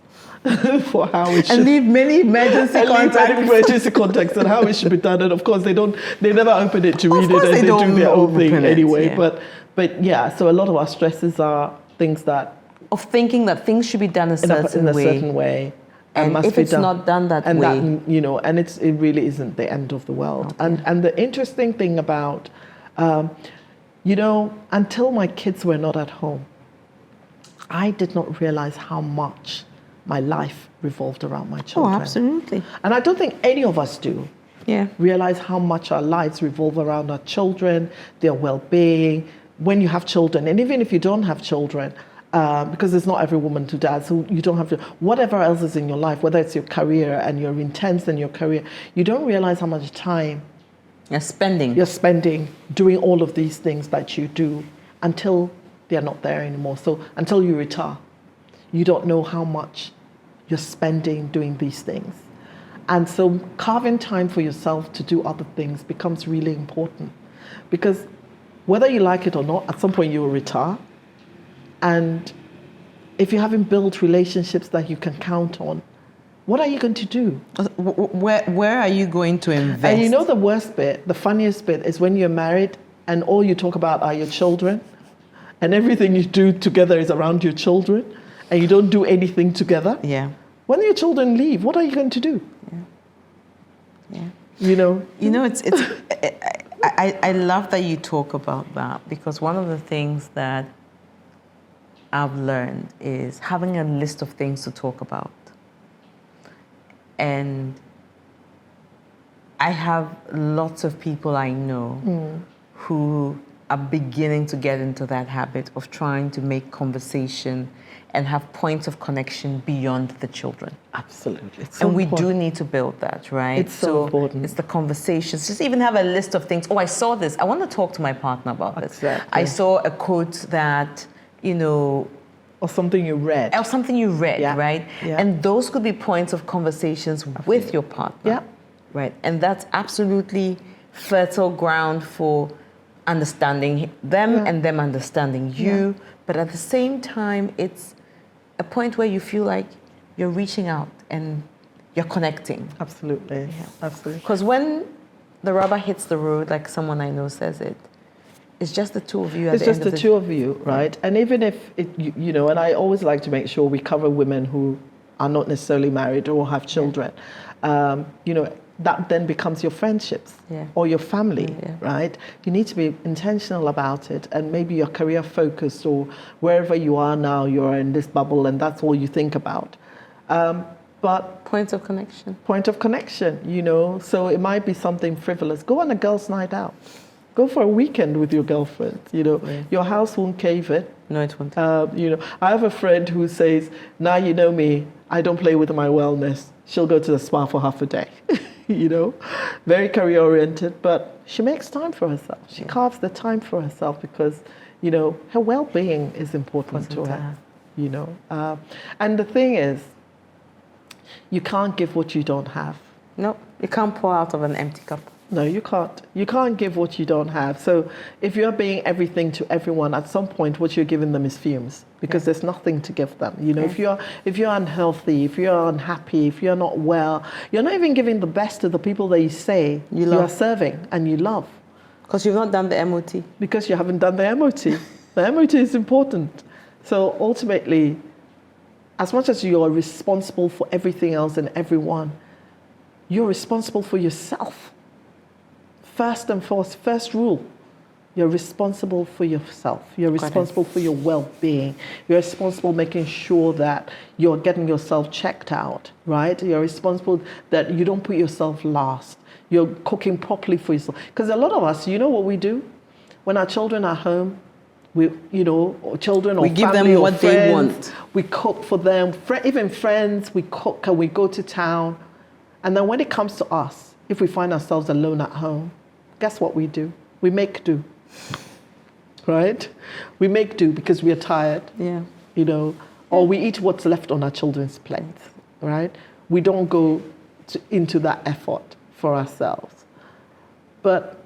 for how it should. And leave many emergency contacts and how it should be done. And of course, they never open it to read it, and they do their own thing anyway. But yeah, so a lot of our stresses are things that of thinking that things should be done in a certain way. And must if be it's done. not done that and way, and it really isn't the end of the world. Okay. And the interesting thing about, until my kids were not at home, I did not realize how much my life revolved around my children. Oh, absolutely. And I don't think any of us do. Yeah. Realize how much our lives revolve around our children, their well-being. When you have children, and even if you don't have children, because it's not every woman to dad, so you don't have to, whatever else is in your life, whether it's your career and you're intense in your career, you don't realize how much time you're spending doing all of these things that you do until they're not there anymore. So until you retire, you don't know how much you're spending doing these things. And so carving time for yourself to do other things becomes really important, because whether you like it or not, at some point you will retire. And if you haven't built relationships that you can count on, what are you going to do? Where are you going to invest? And the worst bit, the funniest bit is when you're married and all you talk about are your children, and everything you do together is around your children, and you don't do anything together. Yeah. When your children leave, what are you going to do? Yeah. It's I love that you talk about that, because one of the things that I've learned is having a list of things to talk about. And I have lots of people I know who are beginning to get into that habit of trying to make conversation and have points of connection beyond the children. Absolutely. And we do need to build that, right? It's so important. It's the conversations. Just even have a list of things. Oh, I saw this. I want to talk to my partner about this. Exactly. I saw a quote that, or something you read. Right? Yeah. And those could be points of conversations with your partner. Yeah. Right? And that's absolutely fertile ground for understanding them and them understanding you. Yeah. But at the same time, it's a point where you feel like you're reaching out and you're connecting. Absolutely. Yeah. Absolutely. Because when the rubber hits the road, like someone I know says it, it's just the two of you at the end of the day. It's just the two of you, right? And even if, and I always like to make sure we cover women who are not necessarily married or have children. That then becomes your friendships or your family, right? You need to be intentional about it, and maybe you're career focused, or wherever you are now, you're in this bubble and that's all you think about. But point of connection, so it might be something frivolous. Go on a girls' night out. Go for a weekend with your girlfriend. Your house won't cave it. No, it won't. I have a friend who says, now you know me, I don't play with my wellness. She'll go to the spa for half a day. Very career oriented, but she makes time for herself. She carves the time for herself because, her well-being is important to her. And the thing is, you can't give what you don't have. No, you can't pour out of an empty cup. No, you can't. You can't give what you don't have. So if you're being everything to everyone, at some point what you're giving them is fumes, because there's nothing to give them. If you're unhealthy, if you're unhappy, if you're not well, you're not even giving the best to the people that you say you are serving and you love. Because you've not done the MOT. Because you haven't done the MOT. The MOT is important. So ultimately, as much as you are responsible for everything else and everyone, you're responsible for yourself. First and foremost, first rule, you're responsible for yourself. You're responsible for your well-being. You're responsible making sure that you're getting yourself checked out, right? You're responsible that you don't put yourself last. You're cooking properly for yourself. Because a lot of us, you know what we do? When our children are home, we, you know, or children or we give family them or what friends, they want. We cook for them. Even friends, we cook and we go to town. And then when it comes to us, if we find ourselves alone at home, guess what we do? We make do. Right? We make do because we are tired. Yeah. You know, or we eat what's left on our children's plates. Right? We don't go into that effort for ourselves. But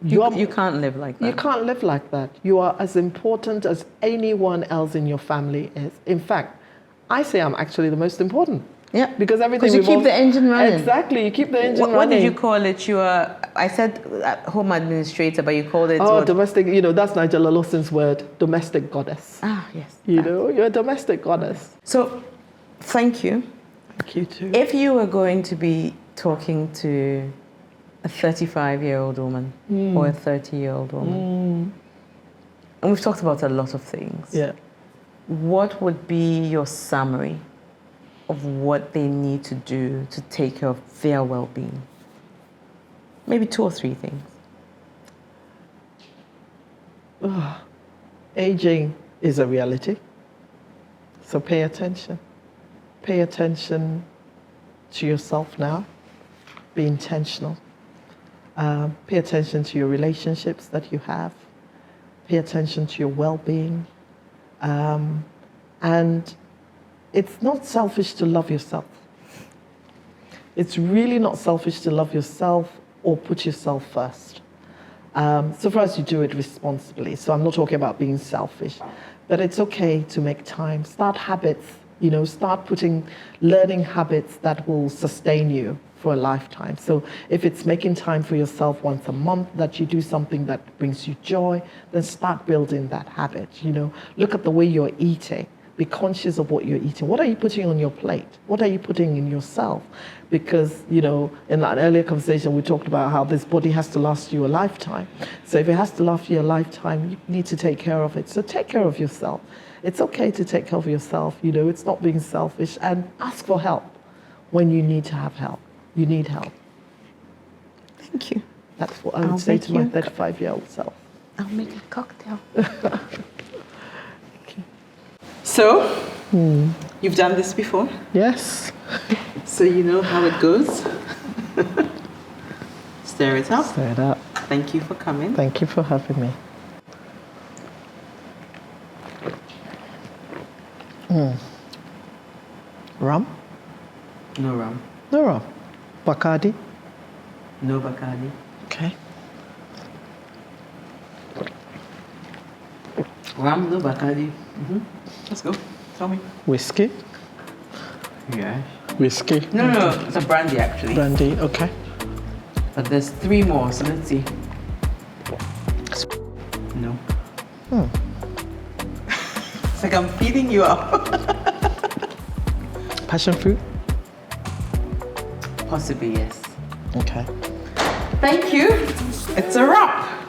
you can't live like that. You can't live like that. You are as important as anyone else in your family is. In fact, I say I'm actually the most important. Yeah, because everything you keep the engine running. Exactly, you keep the engine running. What did you call it? You are, I said home administrator, but you called it... Oh, domestic, you know, that's Nigel Lawson's word, domestic goddess. Ah, yes. You know, you're a domestic goddess. So, thank you. Thank you too. If you were going to be talking to a 35-year-old woman or a 30-year-old woman, and we've talked about a lot of things, what would be your summary of what they need to do to take care of their well-being? Maybe 2 or 3 things. Aging is a reality. So pay attention. Pay attention to yourself now. Be intentional. Pay attention to your relationships that you have. Pay attention to your well-being. And it's not selfish to love yourself. It's really not selfish to love yourself or put yourself first. So far as you do it responsibly. So I'm not talking about being selfish, but it's okay to make time. Start habits, you know, learning habits that will sustain you for a lifetime. So if it's making time for yourself once a month, that you do something that brings you joy, then start building that habit, you know. Look at the way you're eating. Be conscious of what you're eating. What are you putting on your plate? What are you putting in yourself? Because, you know, in that earlier conversation, we talked about how this body has to last you a lifetime. So if it has to last you a lifetime, you need to take care of it. So take care of yourself. It's okay to take care of yourself. You know, it's not being selfish. And ask for help when you need to have help. You need help. Thank you. That's what I would say to my 35-year-old self. I'll make a cocktail. So, you've done this before? Yes. So you know how it goes? Stir it up. Stir it up. Thank you for coming. Thank you for having me. Rum? No rum. No rum. Bacardi? No Bacardi. Okay. Rum, no Bacardi. Let's go. Tell me. Whiskey? Yeah. Whiskey? No, it's a brandy actually. Brandy, okay. But there's 3 more, so let's see. No. It's like I'm feeding you up. Passion fruit? Possibly, yes. Okay. Thank you. It's a wrap.